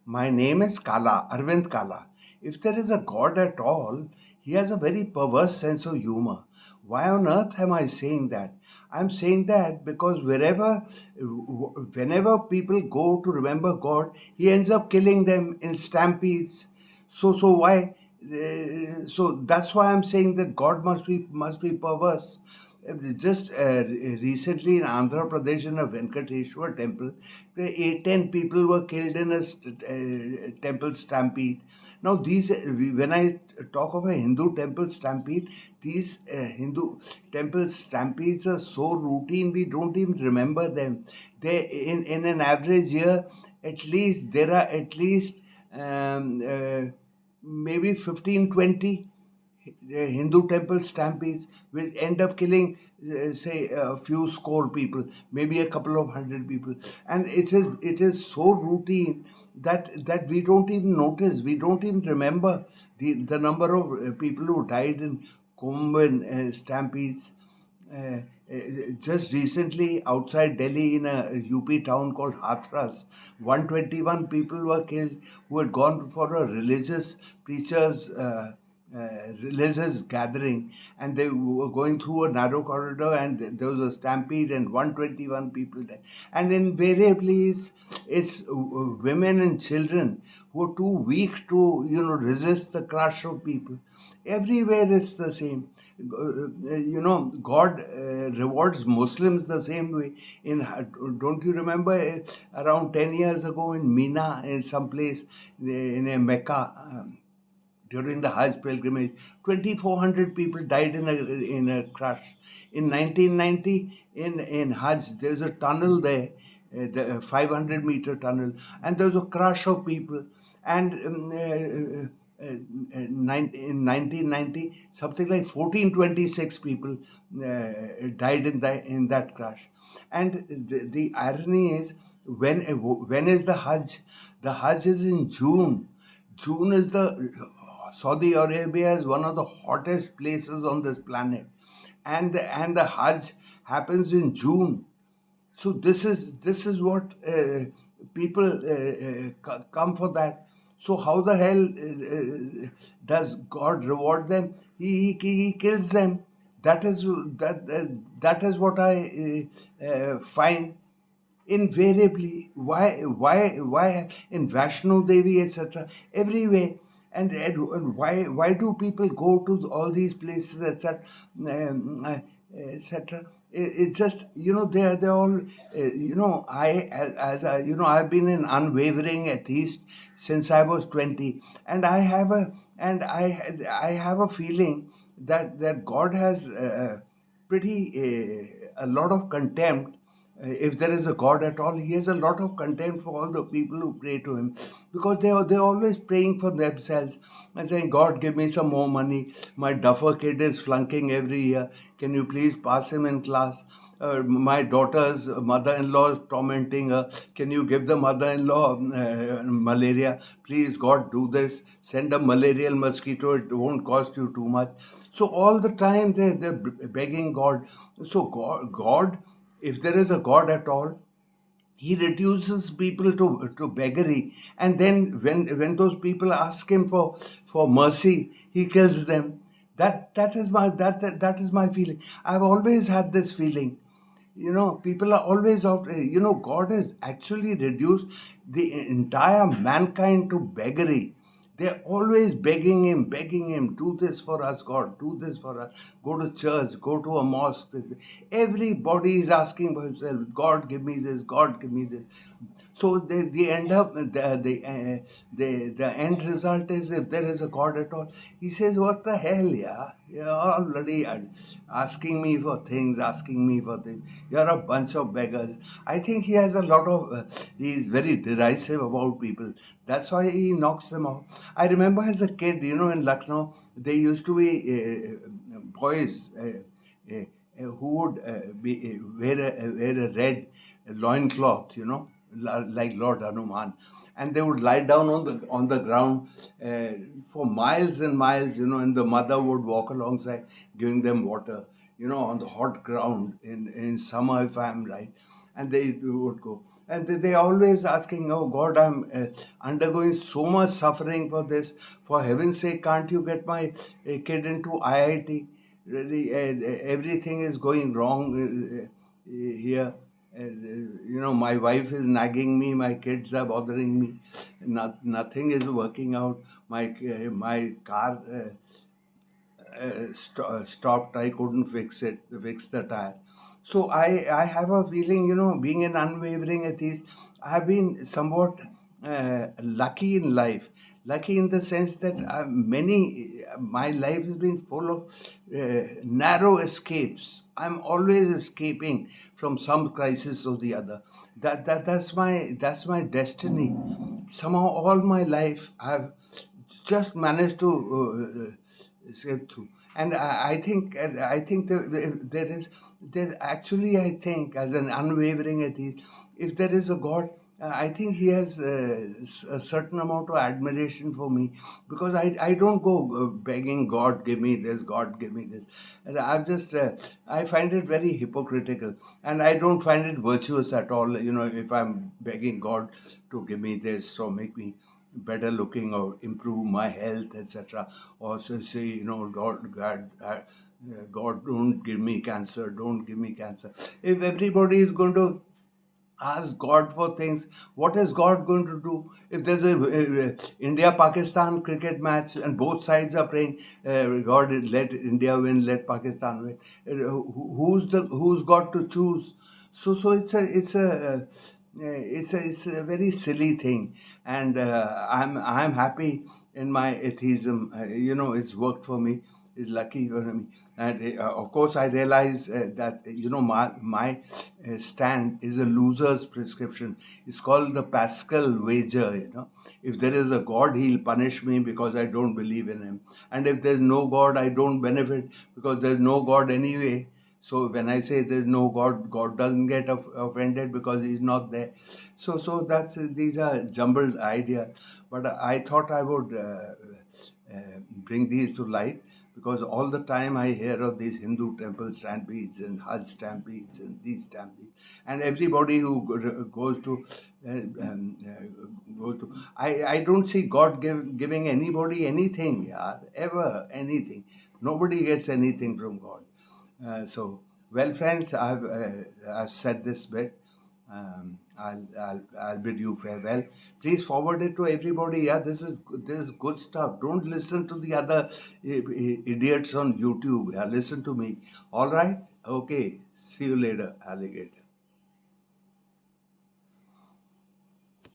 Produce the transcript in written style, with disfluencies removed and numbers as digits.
My name is Kala, Arvind Kala. If there is a God at all, he has a very perverse sense of humor. Why on earth am I saying that? I'm saying that because whenever people go to remember God, he ends up killing them in stampedes. So why? So that's why I'm saying that God must be perverse. Just recently in Andhra Pradesh in a Venkateshwar temple, 10 people were killed in a temple stampede. Now, when I talk of a Hindu temple stampede, these Hindu temple stampedes are so routine we don't even remember them. In an average year, there are at least um, uh, maybe 15, 20 Hindu temple stampedes will end up killing, say, a few score people, maybe a couple of hundred people, and it is so routine that we don't even notice, we don't even remember the number of people who died in Kumbh and stampedes. Uh, just recently, outside Delhi, in a UP town called Hathras, 121 people were killed who had gone for a religious gathering, and they were going through a narrow corridor, and there was a stampede, and 121 people died. And invariably, it's women and children who are too weak to resist the crush of people. Everywhere it's the same. God rewards Muslims the same way. Don't you remember around 10 years ago in Mina, in some place in a Mecca, during the Hajj pilgrimage, 2,400 people died in a crash. In 1990, in Hajj, there's a tunnel there, the 500-meter tunnel, and there was a crush of people. And in 1990, something like 1426 people died in that crash. And the irony is, when is the Hajj? The Hajj is in June. June is the Saudi Arabia is one of the hottest places on this planet, and the Hajj happens in June. So this is what people come for that. So how the hell does God reward them? He kills them. That is what I find invariably. Why in Vaishno Devi, etc., everywhere. And why do people go to all these places, etc., etc.? It's just, they're all, as I, I've been an unwavering atheist since I was 20, and I have a feeling that God has pretty a lot of contempt. If there is a God at all, he has a lot of contempt for all the people who pray to him, because they're always praying for themselves and saying, God, give me some more money. My duffer kid is flunking every year. Can you please pass him in class? My daughter's mother-in-law is tormenting her. Can you give the mother-in-law malaria? Please, God, do this. Send a malarial mosquito. It won't cost you too much. So all the time they're begging God. So God, if there is a God at all, he reduces people to beggary, and then when those people ask him for mercy, he kills them. That is my feeling. I've always had this feeling. People are always out. God has actually reduced the entire mankind to beggary. They're always begging him, do this for us, God, do this for us. Go to church, go to a mosque. Everybody is asking for himself, God, give me this, God, give me this. So they end up, the end result is, if there is a God at all, he says, what the hell, yeah? You're all bloody asking me for things, asking me for things. You're a bunch of beggars. I think he has a lot of, he's very derisive about people. That's why he knocks them off. I remember as a kid, in Lucknow, there used to be boys who would wear a red loincloth, like Lord Hanuman, and they would lie down on the ground for miles and miles, and the mother would walk alongside, giving them water, on the hot ground in summer, if I am right, and they would go. And they always asking, "Oh God, I'm undergoing so much suffering for this. For heaven's sake, can't you get my kid into IIT? Really, everything is going wrong here. My wife is nagging me. My kids are bothering me. Nothing is working out. My car stopped. I couldn't fix the tire. So I have a feeling, being an unwavering atheist, I've been somewhat lucky in life. Lucky in the sense that my life has been full of narrow escapes. I'm always escaping from some crisis or the other. That's my destiny. Somehow all my life I've just managed to escape through. And I think there's actually, I think, as an unwavering atheist, if there is a God, I think he has a certain amount of admiration for me, because I don't go begging God, give me this, God, give me this. And I find it very hypocritical, and I don't find it virtuous at all. If I'm begging God to give me this or make me better looking or improve my health, etc. Or say, God, don't give me cancer, don't give me cancer. If everybody is going to ask God for things, what is God going to do? If there's a India-Pakistan cricket match and both sides are praying, God, let India win, let Pakistan win. Who's got to choose? So it's a very silly thing, and I'm happy in my atheism. It's worked for me. It's lucky for me, and of course I realize that my stand is a loser's prescription. It's called the Pascal wager. If there is a God, he'll punish me because I don't believe in him, and if there's no God, I don't benefit because there's no God anyway. So when I say there's no God, God doesn't get offended because he's not there. So these are jumbled ideas, but I thought I would bring these to light, because all the time I hear of these Hindu temple stampedes and Hajj stampedes and these stampedes, and everybody who goes to goes to. I don't see God giving anybody anything, yeah, ever anything. Nobody gets anything from God. Well, friends, I've said this bit. I'll bid you farewell. Please forward it to everybody. Yeah, this is good stuff. Don't listen to the other idiots on YouTube. Yeah, listen to me. All right. Okay. See you later, alligator.